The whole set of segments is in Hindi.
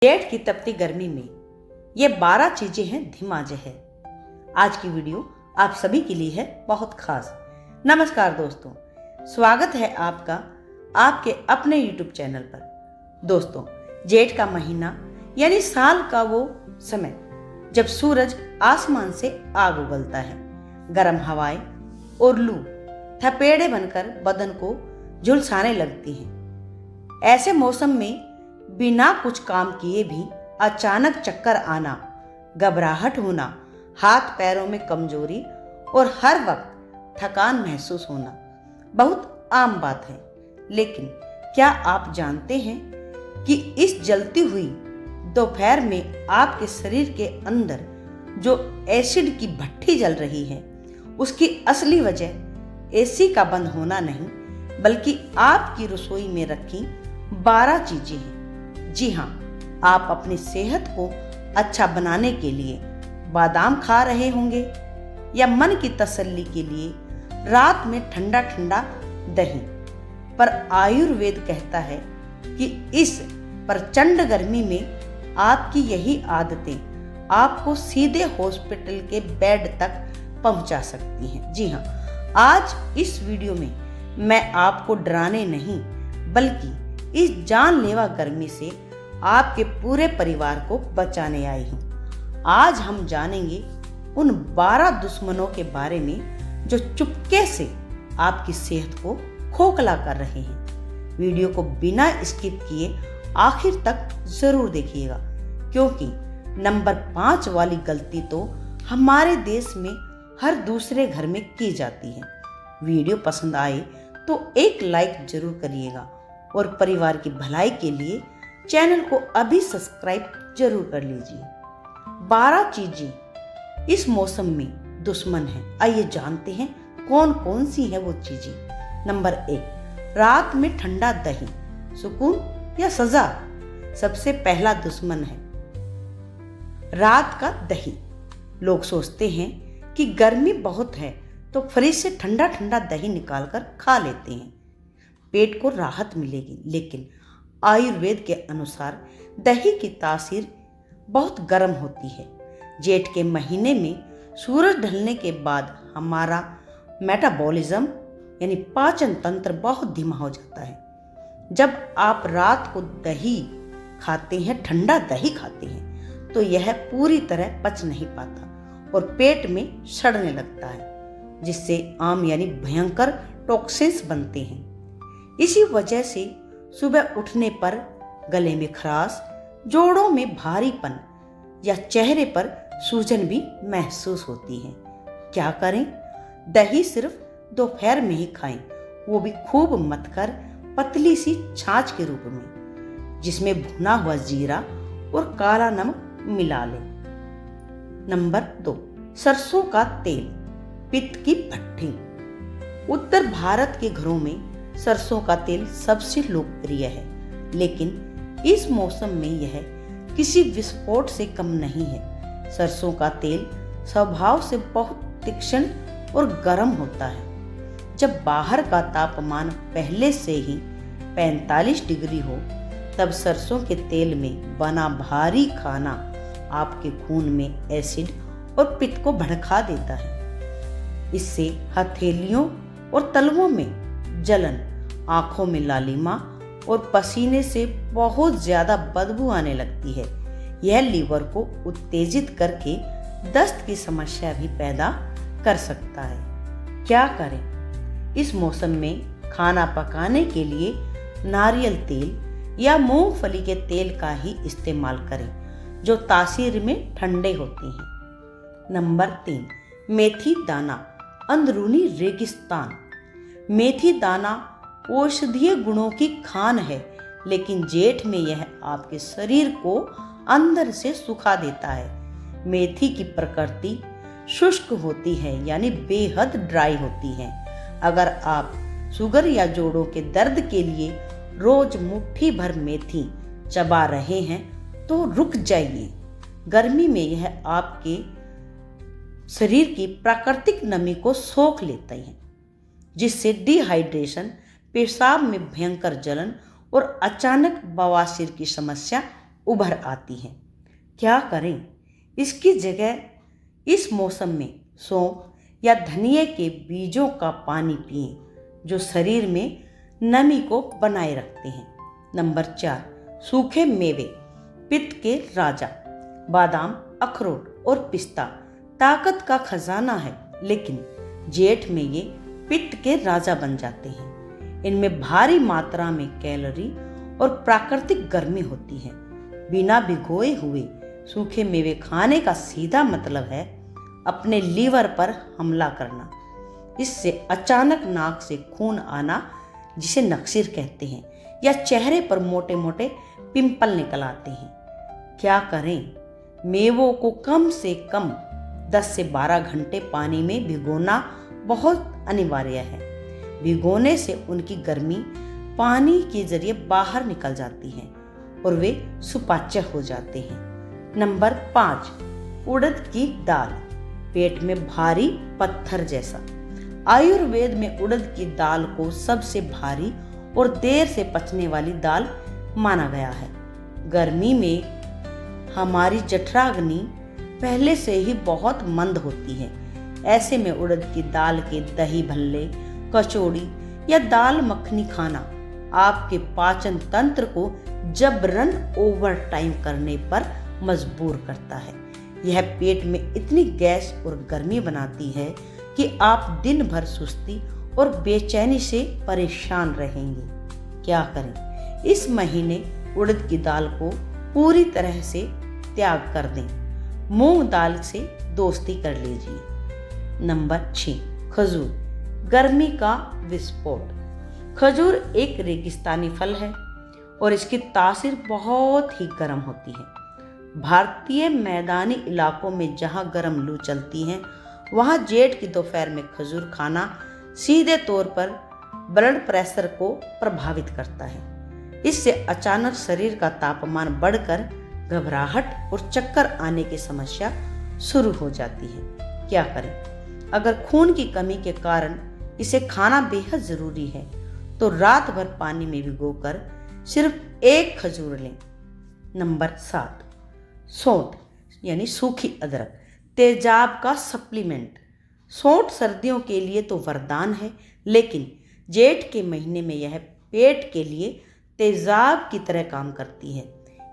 जेठ की तपती गर्मी में ये 12 चीजें हैं धीमा जहर। आज की वीडियो आप सभी के लिए है बहुत खास। नमस्कार दोस्तों, स्वागत है आपका आपके अपने YouTube चैनल पर। दोस्तों, जेठ का महीना यानी साल का वो समय जब सूरज आसमान से आग उगलता है, गर्म हवाएं और लू थपेड़े बनकर बदन को झुलसाने लगती हैं। ऐसे मौसम में बिना कुछ काम किए भी अचानक चक्कर आना, घबराहट होना, हाथ पैरों में कमजोरी और हर वक्त थकान महसूस होना बहुत आम बात है। लेकिन क्या आप जानते हैं कि इस जलती हुई दोपहर में आपके शरीर के अंदर जो एसिड की भट्ठी जल रही है, उसकी असली वजह एसी का बंद होना नहीं, बल्कि आपकी रसोई में रखी 12 चीजें हैं। जी हाँ, आप अपनी सेहत को अच्छा बनाने के लिए बादाम खा रहे होंगे या मन की तसल्ली के लिए रात में ठंडा ठंडा दही। पर आयुर्वेद कहता है कि इस प्रचंड गर्मी में आपकी यही आदतें आपको सीधे हॉस्पिटल के बेड तक पहुंचा सकती हैं। जी हाँ, आज इस वीडियो में मैं आपको डराने नहीं, बल्कि इस जानलेवा गर्मी से आपके पूरे परिवार को बचाने आई हूं। आज हम जानेंगे उन 12 दुश्मनों के बारे में जो चुपके से आपकी सेहत को खोखला कर रहे हैं। वीडियो को बिना स्किप किए आखिर तक जरूर देखिएगा, क्योंकि नंबर 5 वाली गलती तो हमारे देश में हर दूसरे घर में की जाती है। वीडियो पसंद आए तो एक लाइक जरूर करिएगा और परिवार की भलाई के लिए चैनल को अभी सब्सक्राइब जरूर कर लीजिए। 12 चीजें इस मौसम में दुश्मन हैं। आइए जानते हैं कौन कौन सी है वो चीजें। नंबर 1, रात में ठंडा दही, सुकून या सजा। सबसे पहला दुश्मन है रात का दही। लोग सोचते हैं कि गर्मी बहुत है तो फ्रिज से ठंडा ठंडा दही निकालकर खा लेते हैं, पेट को राहत मिलेगी। लेकिन आयुर्वेद के अनुसार दही की तासीर बहुत गर्म होती है। जेठ के महीने में सूरज ढलने के बाद हमारा मेटाबॉलिज्म यानी पाचन तंत्र बहुत धीमा हो जाता है। जब आप रात को दही खाते हैं, ठंडा दही खाते हैं, तो यह पूरी तरह पच नहीं पाता और पेट में सड़ने लगता है, जिससे आम यानी भयंकर टॉक्सिन्स बनते हैं। इसी वजह से सुबह उठने पर गले में खराश, जोड़ों में भारीपन या चेहरे पर सूजन भी महसूस होती है। क्या करें? दही सिर्फ दोपहर में ही खाएं, वो भी खूब मथकर पतली सी छाछ के रूप में, जिसमें भुना हुआ जीरा और काला नमक मिला लें। नंबर 2, सरसों का तेल, पित्त की भट्ठी। उत्तर भारत के घरों में सरसों का तेल सबसे लोकप्रिय है, लेकिन इस मौसम में यह किसी विस्फोट से कम नहीं है। सरसों का तेल स्वभाव से बहुत तीक्ष्ण और गर्म होता है। जब बाहर का तापमान पहले से ही 45 डिग्री हो, तब सरसों के तेल में बना भारी खाना आपके खून में एसिड और पित्त को भड़का देता है। इससे हथेलियों और तलवों में जलन, आंखों में लालिमा और पसीने से बहुत ज्यादा बदबू आने लगती है। यह लीवर को उत्तेजित करके दस्त की समस्या भी पैदा कर सकता है। क्या करें? इस मौसम में खाना पकाने के लिए नारियल तेल या मूंगफली के तेल का ही इस्तेमाल करें, जो तासीर में ठंडे होते हैं। नंबर 3, मेथी दाना, अंदरूनी रेगिस्तान। मेथी दाना औषधीय गुणों की खान है, लेकिन जेठ में यह आपके शरीर को अंदर से सुखा देता है। मेथी की प्रकृति शुष्क होती है, यानी बेहद ड्राई होती है। अगर आप शुगर या जोड़ों के दर्द के लिए रोज मुट्ठी भर मेथी चबा रहे हैं तो रुक जाइए। गर्मी में यह आपके शरीर की प्राकृतिक नमी को सोख लेते हैं, जिससे डिहाइड्रेशन, पेशाब में भयंकर जलन और अचानक बवासीर की समस्या उभर आती हैं। क्या करें? इसकी जगह इस मौसम में सौंफ या धनिए के बीजों का पानी पिएं, जो शरीर में नमी को बनाए रखते हैं। नंबर 4, सूखे मेवे पित्त के राजा। बादाम, अखरोट और पिस्ता ताकत का खजाना है, लेकिन जेठ में ये पित्त के राजा बन जाते हैं। इनमें भारी मात्रा में कैलोरी और प्राकृतिक गर्मी होती है। बिना भिगोए हुए सूखे मेवे खाने का सीधा मतलब है अपने लीवर पर हमला करना। इससे अचानक नाक से खून आना, जिसे नक्सीर कहते हैं, या चेहरे पर मोटे मोटे पिंपल निकल आते हैं। क्या करें? मेवों को कम से कम 10 से 12 घंटे पानी में भिगोना बहुत अनिवार्य है। भिगोने से उनकी गर्मी पानी के जरिए बाहर निकल जाती है और वे सुपाच्य हो जाते हैं। नंबर 5, उड़द की दाल। पेट में भारी पत्थर जैसा। आयुर्वेद में उड़द की दाल को सबसे भारी और देर से पचने वाली दाल माना गया है। गर्मी में हमारी जठराग्नि पहले से ही बहुत मंद होती है। ऐसे में उड़द की दाल के दही भल्ले, कचौड़ी या दाल मखनी खाना आपके पाचन तंत्र को जबरन ओवर टाइम करने पर मजबूर करता है। यह पेट में इतनी गैस और गर्मी बनाती है कि आप दिन भर सुस्ती और बेचैनी से परेशान रहेंगे। क्या करें? इस महीने उड़द की दाल को पूरी तरह से त्याग कर दें। मूंग दाल से दोस्ती कर लीजिए। नंबर 6, खजूर, गर्मी का विस्फोट। खजूर एक रेगिस्तानी फल है और इसकी तासीर बहुत ही गर्म होती है। भारतीय मैदानी इलाकों में जहां गर्म लू चलती है, वहां जेठ की दोपहर में खजूर खाना सीधे तौर पर ब्लड प्रेशर को प्रभावित करता है। इससे अचानक शरीर का तापमान बढ़कर घबराहट और चक्कर आने की समस्या शुरू हो जाती है। क्या करें? अगर खून की कमी के कारण इसे खाना बेहद जरूरी है, तो रात भर पानी में भिगोकर सिर्फ 1 खजूर लें। नंबर 7, सौंठ यानी सूखी अदरक, तेजाब का सप्लीमेंट। सौंठ सर्दियों के लिए तो वरदान है, लेकिन जेठ के महीने में यह पेट के लिए तेजाब की तरह काम करती है।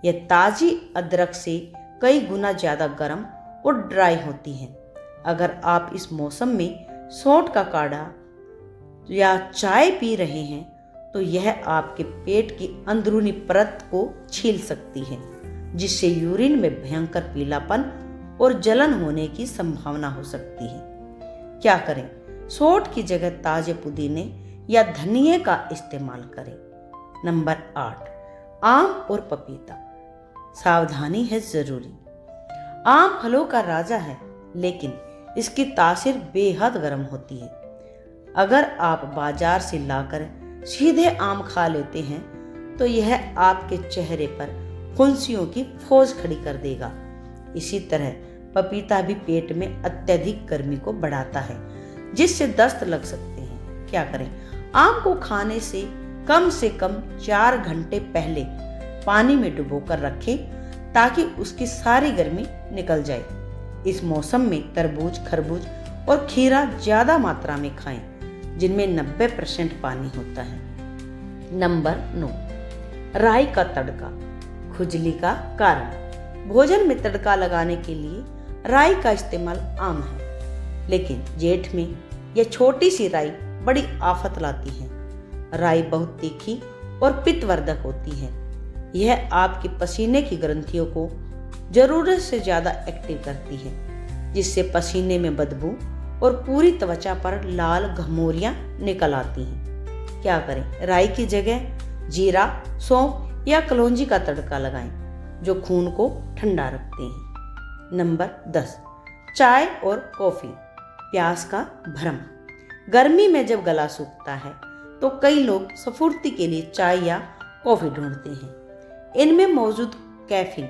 यह ताजी अदरक से कई गुना ज़्यादा गर्म और ड्राई होती है। अगर आप इस मौसम में सौंठ का काढ़ा या चाय पी रहे हैं, तो यह आपके पेट की अंदरूनी परत को छील सकती है, जिससे यूरिन में भयंकर पीलापन और जलन होने की संभावना हो सकती है। क्या करें? सौंठ की जगह ताजे पुदीने या धनिए का इस्तेमाल करें। नंबर 8, आम और पपीता। सावधानी है जरूरी। आम फलों का राजा है, लेकिन इसकी तासीर बेहद गर्म होती है। अगर आप बाजार से लाकर सीधे आम खा लेते हैं, तो यह आपके चेहरे पर फुंसियों की फौज खड़ी कर देगा। इसी तरह पपीता भी पेट में अत्यधिक गर्मी को बढ़ाता है, जिससे दस्त लग सकते हैं। क्या करें? आम को खाने से कम 4 घंटे पहले पानी में डुबोकर रखें, ताकि उसकी सारी गर्मी निकल जाए। इस मौसम में तरबूज, खरबूज और खीरा ज्यादा मात्रा में खाएं, जिनमें 90% पानी होता है। नंबर 9, राई का तड़का, खुजली का कारण। भोजन में तड़का लगाने के लिए राई का इस्तेमाल आम है, लेकिन जेठ में यह छोटी सी राई बड़ी आफत लाती है। राई बहुत तीखी और पित्तवर्धक होती है। यह आपके पसीने की ग्रंथियों को जरूरत से ज्यादा एक्टिव करती है, जिससे पसीने में बदबू और पूरी त्वचा पर लाल घमौरियां निकल आती हैं। क्या करें? राई की जगह जीरा, सौंफ या कलौंजी का तड़का लगाएं, जो खून को ठंडा रखते हैं। नंबर 10, चाय और कॉफी, प्यास का भ्रम। गर्मी में जब गला सूखता है, तो कई लोग स्फूर्ति के लिए चाय या कॉफी ढूंढते हैं। इनमें मौजूद कैफीन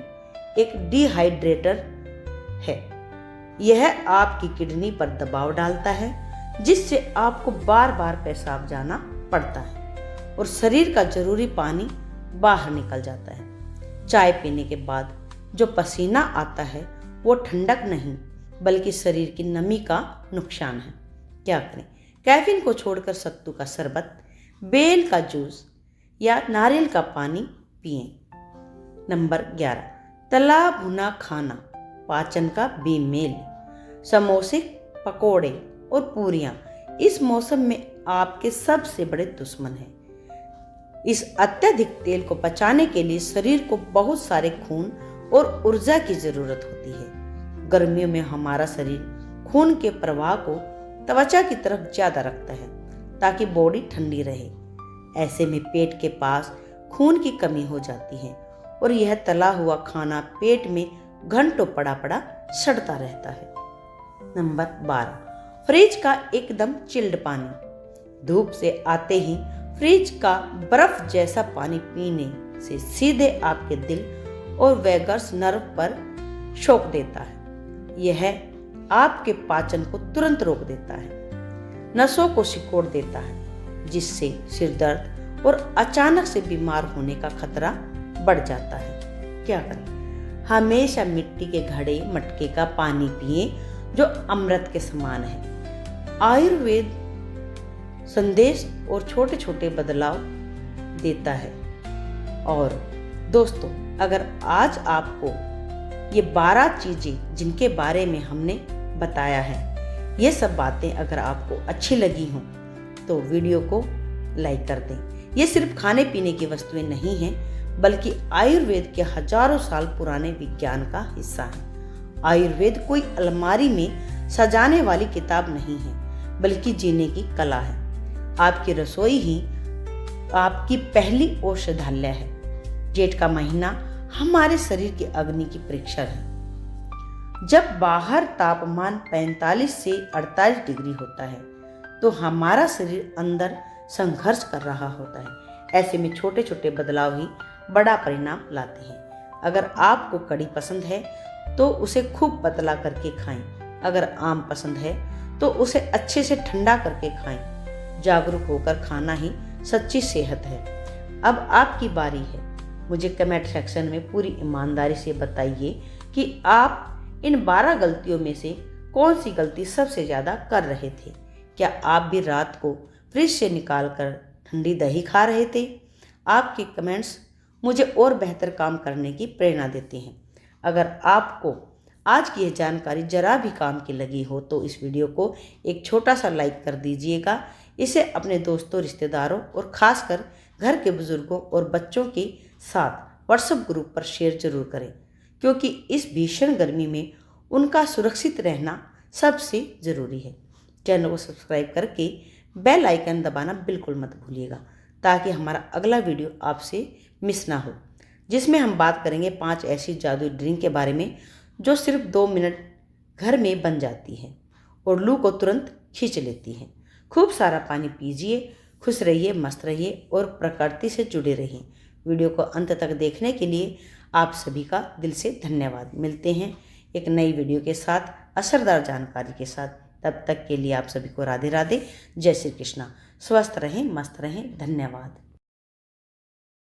एक डिहाइड्रेटर है। यह आपकी किडनी पर दबाव डालता है, जिससे आपको बार बार पेशाब जाना पड़ता है और शरीर का जरूरी पानी बाहर निकल जाता है। चाय पीने के बाद जो पसीना आता है वो ठंडक नहीं बल्कि शरीर की नमी का नुकसान है। क्या करें? कैफीन को छोड़कर सत्तू का शरबत, बेल का जूस या नारियल का पानी पिएं। नंबर 11, तला भुना खाना पाचन का बेमेल। समोसे, पकोड़े और पूरियां इस मौसम में आपके सबसे बड़े दुश्मन हैं। इस अत्यधिक तेल को पचाने के लिए शरीर को बहुत सारे खून और ऊर्जा की जरूरत होती है। गर्मियों में हमारा शरीर खून के प्रवाह को त्वचा की तरफ ज्यादा रखता है ताकि बॉडी ठंडी रहे। ऐसे में पेट के पास खून की कमी हो जाती है और यह तला हुआ खाना पेट में घंटों पड़ा पड़ा सड़ता रहता है। नंबर 12, फ्रिज का एकदम चिल्ड पानी। धूप से आते ही फ्रिज का बर्फ जैसा पानी पीने से सीधे आपके दिल और वैगस नर्व पर शॉक देता है। यह आपके पाचन को तुरंत रोक देता है, नसों को सिकोड़ देता है, जिससे सिर दर्द और अचानक से बीमार होने का खतरा बढ़ जाता है। क्या करें? हमेशा मिट्टी के घड़े मटके का पानी पिएं जो अमृत के समान है। आयुर्वेद संदेश और छोटे छोटे बदलाव देता है। और दोस्तों, अगर आज आपको ये 12 चीजें जिनके बारे में हमने बताया है, ये सब बातें अगर आपको अच्छी लगी हों तो वीडियो को लाइक कर दें। ये सिर्फ खाने पीने की वस्तुएं नहीं हैं बल्कि आयुर्वेद के हजारों साल पुराने विज्ञान का हिस्सा है। आयुर्वेद कोई अलमारी में सजाने वाली किताब नहीं है बल्कि जीने की कला है। आपकी रसोई ही आपकी पहली औषधालय है। जेठ का महीना हमारे शरीर की अग्नि की परीक्षा है। जब बाहर तापमान 45 से 48 डिग्री होता है तो हमारा शरीर अंदर संघर्ष कर रहा होता है। ऐसे में छोटे छोटे बदलाव ही बड़ा परिणाम लाते हैं। अगर आपको कढ़ी पसंद है तो उसे खूब पतला करके खाएं। अगर आम पसंद है तो उसे अच्छे से ठंडा करके खाएं। जागरूक होकर खाना ही सच्ची सेहत है। अब आपकी बारी है। मुझे कमेंट सेक्शन में पूरी ईमानदारी से बताइए कि आप इन 12 गलतियों में से कौन सी गलती सबसे ज़्यादा कर रहे थे। क्या आप भी रात को फ्रिज से निकाल कर ठंडी दही खा रहे थे? आपके कमेंट्स मुझे और बेहतर काम करने की प्रेरणा देते हैं। अगर आपको आज की यह जानकारी जरा भी काम की लगी हो तो इस वीडियो को एक छोटा सा लाइक कर दीजिएगा। इसे अपने दोस्तों, रिश्तेदारों और खासकर घर के बुजुर्गों और बच्चों के साथ व्हाट्सएप ग्रुप पर शेयर जरूर करें, क्योंकि इस भीषण गर्मी में उनका सुरक्षित रहना सबसे ज़रूरी है। चैनल को सब्सक्राइब करके बेल आइकन दबाना बिल्कुल मत भूलिएगा ताकि हमारा अगला वीडियो आपसे मिस ना हो, जिसमें हम बात करेंगे 5 ऐसी जादुई ड्रिंक के बारे में जो सिर्फ 2 मिनट घर में बन जाती है और लू को तुरंत खींच लेती है। खूब सारा पानी पीजिए, खुश रहिए, मस्त रहिए और प्रकृति से जुड़े रहिए। वीडियो को अंत तक देखने के लिए आप सभी का दिल से धन्यवाद। मिलते हैं एक नई वीडियो के साथ, असरदार जानकारी के साथ। तब तक के लिए आप सभी को राधे राधे, जय श्री कृष्णा। स्वस्थ रहें, मस्त रहें। धन्यवाद।